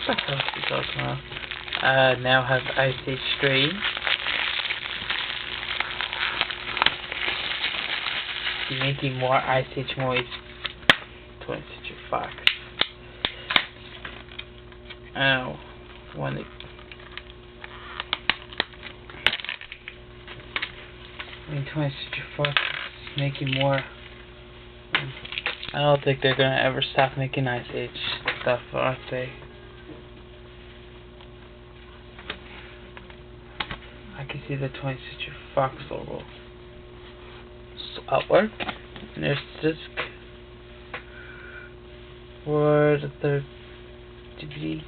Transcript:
the hell is he talking about? Now have Ice Age 3. He's making more Ice Age movies. 20th Century Fox. Oh, when it. I mean, 20th Century Fox is making more. I don't think they're gonna ever stop making Ice Age stuff, are they? I can see the 20th Century Fox logo. So artwork. And there's disc for the third DVD.